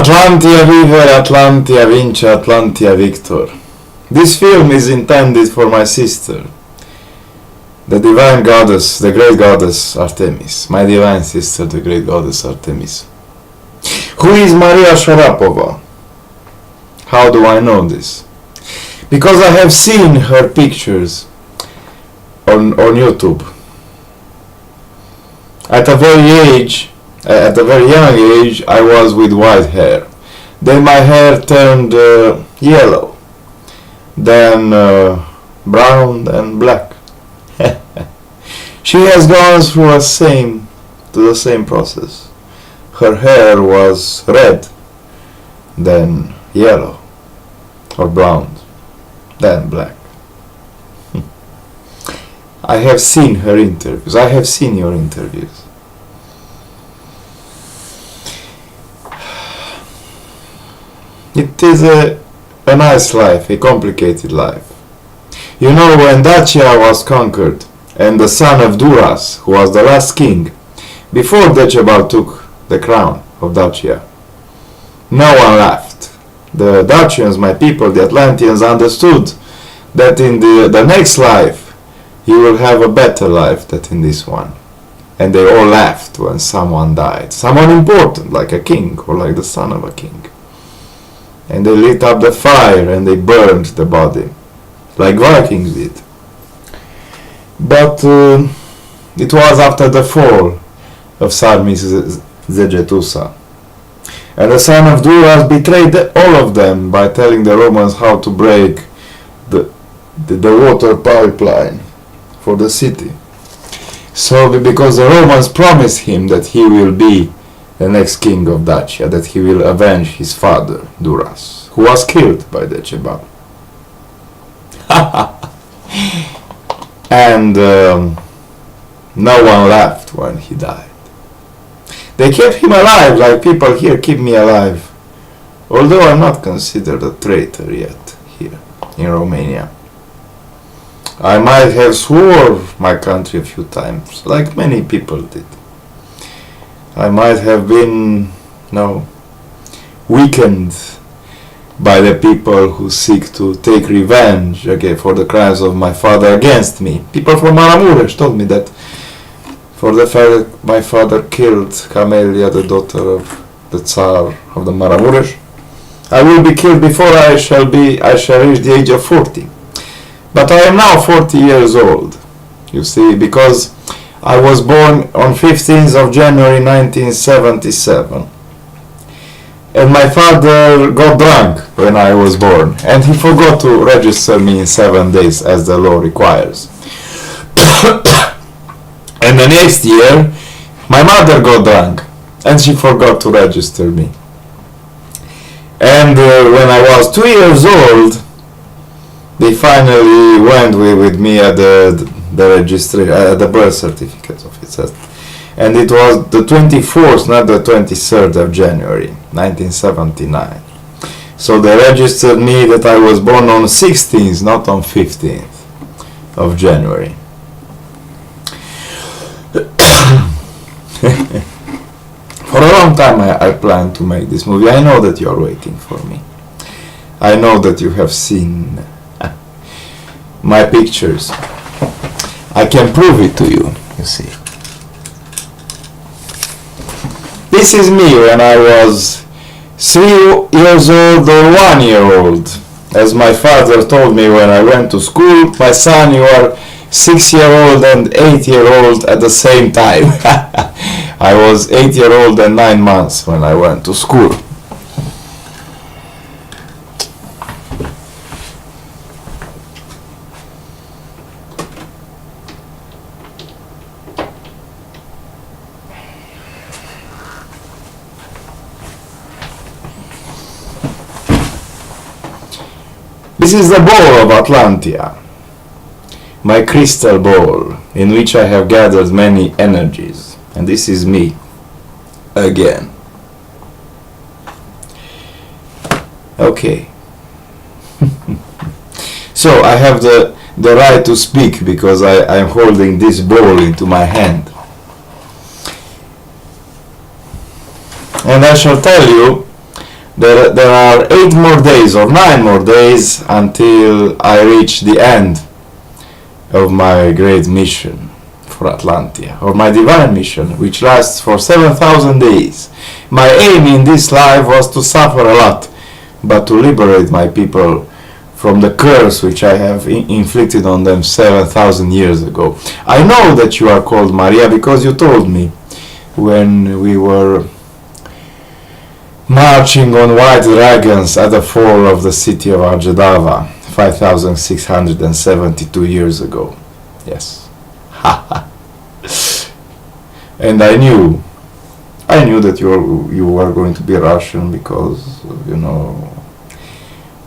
Atlantia vive, Atlantia vince, Atlantia victor. This film is intended for my sister, the divine goddess, the great goddess Artemis, my divine sister, the great goddess Artemis. Who is Maria Sharapova? How do I know this? Because I have seen her pictures on YouTube. At a very young age, I was with white hair. Then my hair turned yellow, then brown, then black. She has gone through the same process. Her hair was red, then yellow, or brown, then black. I have seen her interviews. I have seen your interviews. It is a nice life, a complicated life. You know, when Dacia was conquered, and the son of Duras, who was the last king, before Decebal took the crown of Dacia, no one laughed. The Dacians, my people, the Atlanteans, understood that in the next life, you will have a better life than in this one. And they all laughed when someone died. Someone important, like a king, or like the son of a king. And they lit up the fire and they burned the body, like Vikings did. But it was after the fall of Sarmis Zegetusa. And the son of Duras betrayed all of them by telling the Romans how to break the water pipeline for the city. So because the Romans promised him that he will be the next king of Dacia, that he will avenge his father, Duras, who was killed by Decebal. And no one laughed when he died. They kept him alive, like people here keep me alive, although I'm not considered a traitor yet here in Romania. I might have swore my country a few times, like many people did. I might have been, weakened by the people who seek to take revenge for the crimes of my father against me. People from Maramuresh told me that for the fact that my father killed Camelia, the daughter of the Tsar of the Maramuresh, I will be killed before I shall reach the age of 40. But I am now 40 years old, you see, because I was born on 15th of January 1977. And my father got drunk when I was born, and he forgot to register me in 7 days as the law requires. And the next year, my mother got drunk, and she forgot to register me. And when I was 2 years old, they finally went with me at the birth certificate office. And it was the 24th, not the 23rd of January, 1979. So they registered me that I was born on 16th, not on 15th of January. For a long time I planned to make this movie. I know that you are waiting for me. I know that you have seen my pictures. I can prove it to you, you see. This is me when I was 3 years old or 1 year old. As my father told me when I went to school, my son, you are 6-year-old and 8-year-old at the same time. I was 8-year-old and 9 months when I went to school. This is the ball of Atlantia, my crystal ball, in which I have gathered many energies. And this is me, again. Okay. So I have the right to speak because I am holding this ball into my hand. And I shall tell you There are 8 more days or 9 more days until I reach the end of my great mission for Atlantia, or my divine mission, which lasts for 7,000 days. My aim in this life was to suffer a lot, but to liberate my people from the curse which I have inflicted on them 7,000 years ago. I know that you are called Maria because you told me when we were marching on white dragons at the fall of the city of Arjedava 5,672 years ago. Yes. And I knew that you were going to be Russian because, you know,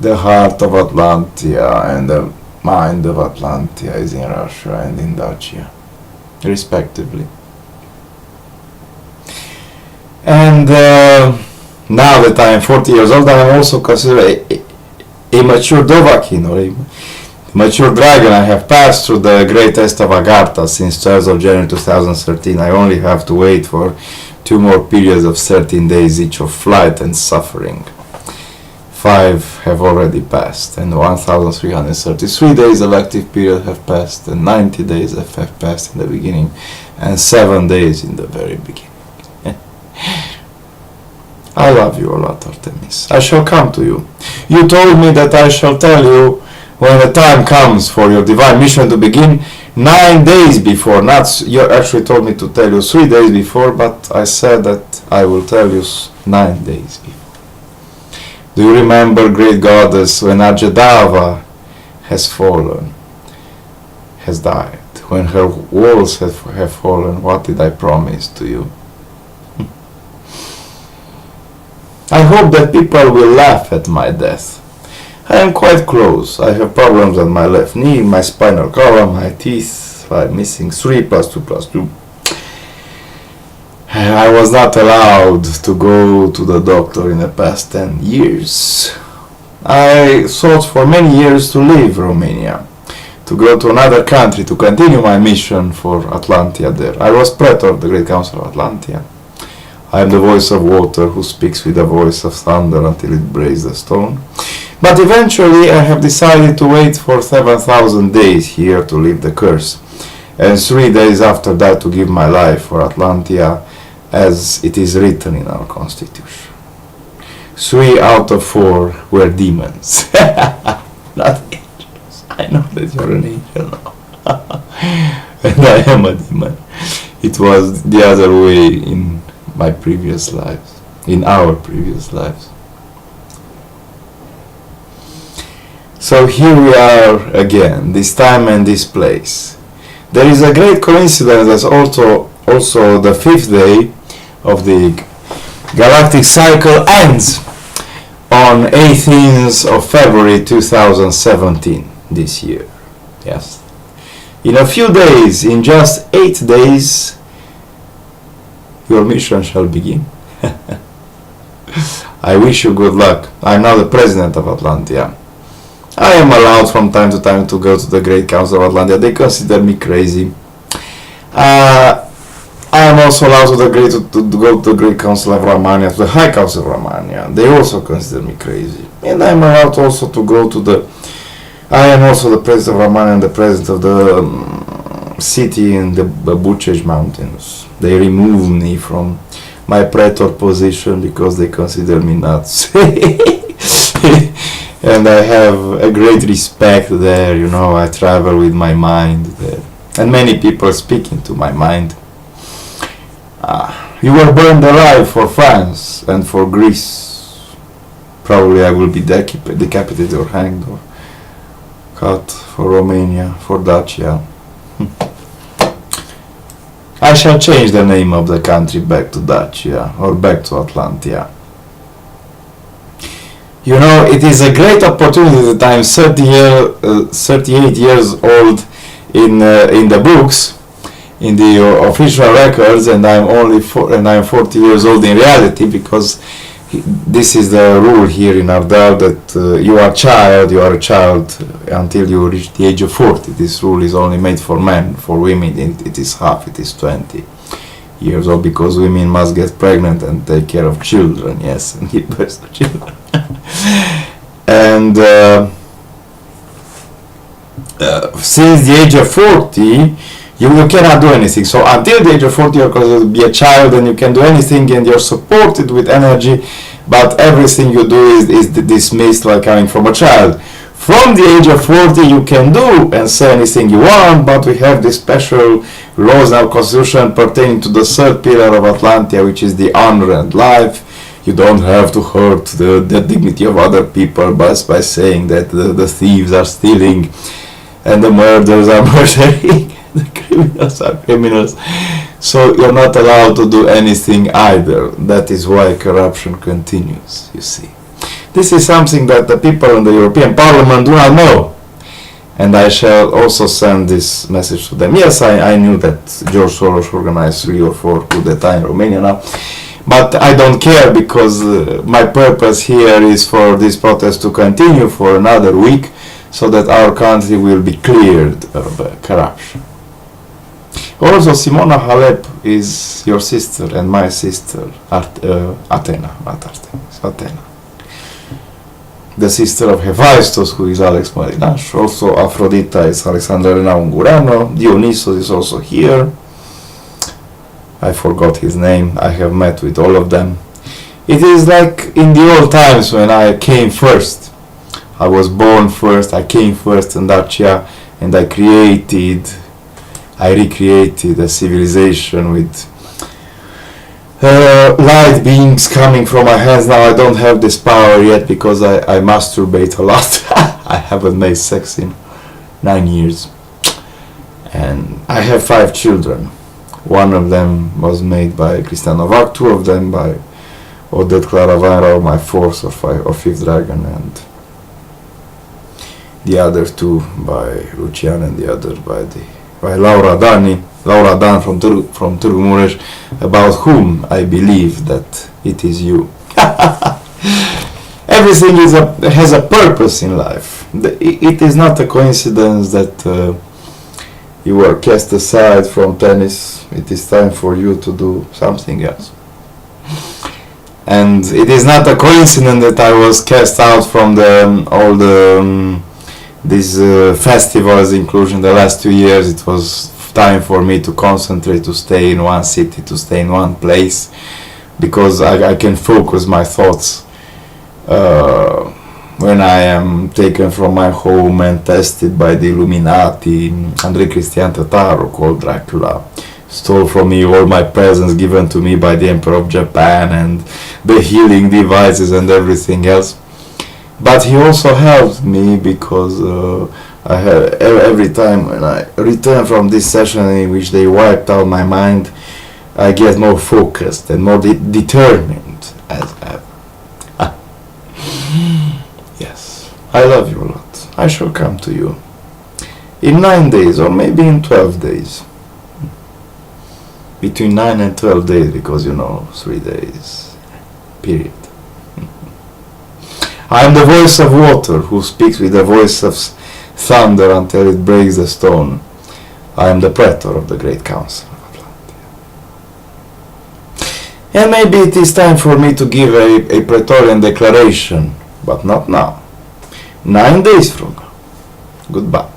the heart of Atlantia and the mind of Atlantia is in Russia and in Dacia, respectively. And now that I am 40 years old, I am also considered a mature Dovahkiin, or a mature dragon. I have passed through the great test of Agartha since 12th of January 2013. I only have to wait for 2 more periods of 13 days each of flight and suffering. 5 have already passed, and 1,333 days of active period have passed, and 90 days have passed in the beginning, and 7 days in the very beginning. I love you a lot, Artemis. I shall come to you. You told me that I shall tell you when the time comes for your divine mission to begin 9 days before. You actually told me to tell you 3 days before, but I said that I will tell you 9 days before. Do you remember, great goddess, when Arjedava has fallen, has died, when her walls have fallen, what did I promise to you? I hope that people will laugh at my death. I am quite close. I have problems on my left knee, my spinal column, my teeth. I'm missing 3 plus 2 plus 2. I was not allowed to go to the doctor in the past 10 years. I thought for many years to leave Romania, to go to another country, to continue my mission for Atlantia there. I was praetor of the Great Council of Atlantia. I am the voice of water who speaks with the voice of thunder until it breaks the stone. But eventually I have decided to wait for 7,000 days here to leave the curse, and 3 days after that to give my life for Atlantia, as it is written in our constitution. 3 out of 4 were demons. Not angels. I know that you're an angel now. And I am a demon. It was the other way in my previous lives, in our previous lives. So here we are again, this time and this place. There is a great coincidence that's also the 5th day of the galactic cycle ends on 18th of February 2017 this year. Yes. In a few days, in just 8 days, your mission shall begin. I wish you good luck. I am now the president of Atlantia. I am allowed from time to time to go to the Great Council of Atlantia. They consider me crazy. I am also allowed to go to the Great Council of Romania, to the High Council of Romania. They also consider me crazy. And I am allowed also to go to I am also the president of Romania and the president of the city in the Buceci Mountains. They removed me from my praetor position because they consider me nuts. And I have a great respect there, you know. I travel with my mind there, and many people speak into my mind. You were burned alive for France and for Greece. Probably I will be decapitated or hanged or cut for Romania, for Dacia. I shall change the name of the country back to Dacia or back to Atlantia. You know, it is a great opportunity that I am 38 years old in the books, in the official records, and I am 40 years old in reality, because this is the rule here in Ardell that you are a child until you reach the age of 40. This rule is only made for men. For women it is half, it is 20 years old, because women must get pregnant and take care of children, yes, and give birth to children. And since the age of 40, you cannot do anything. So until the age of 40, you're going to be a child and you can do anything and you're supported with energy, but everything you do is dismissed like coming from a child. From the age of 40, you can do and say anything you want, but we have this special laws in our constitution pertaining to the third pillar of Atlantia, which is the honor and life. You don't have to hurt the dignity of other people by saying that the thieves are stealing and the murderers are murdering, the criminals are criminals. So you're not allowed to do anything either. That is why corruption continues, you see. This is something that the people in the European Parliament do not know. And I shall also send this message to them. Yes, I knew that George Soros organized 3 or 4 coup d'etat in Romania now. But I don't care, because my purpose here is for this protest to continue for another week, so that our country will be cleared of corruption. Also, Simona Halep is your sister and my sister, Athena, not Artemis, Athena. The sister of Hephaestus, who is Alex Marinaș. Also, Aphrodita is Alexandra Elena Ungureanu. Dionysos is also here. I forgot his name. I have met with all of them. It is like in the old times when I came first. I was born first, I came first in Dacia, and I recreated a civilization with light beings coming from my hands. Now I don't have this power yet because I masturbate a lot. I haven't made sex in 9 years. And I have 5 children. One of them was made by Christian Novak, 2 of them by Odette Clara Weinrauch, my 4th or 5th dragon, and the other 2 by Lucian and the other by Laura Dan from Târgu Mureș, about whom I believe that it is you. Everything has a purpose in life. It is not a coincidence that you were cast aside from tennis. It is time for you to do something else. And it is not a coincidence that I was cast out from all these festivals, including the last 2 years. It was time for me to concentrate, to stay in one city, to stay in one place, because I can focus my thoughts when I am taken from my home and tested by the Illuminati. Andrei Cristian Tătaru, called Dracula, stole from me all my presents given to me by the Emperor of Japan and the healing devices and everything else. But he also helped me, because I had, every time when I return from this session in which they wiped out my mind, I get more focused and more determined as ever. Yes, I love you a lot. I shall come to you in 9 days, or maybe in 12 days. Between 9 and 12 days, because 3 days, period. I am the voice of water, who speaks with the voice of thunder until it breaks the stone. I am the praetor of the Great Council of Atlantia. And maybe it is time for me to give a Praetorian declaration, but not now. 9 days from now. Goodbye.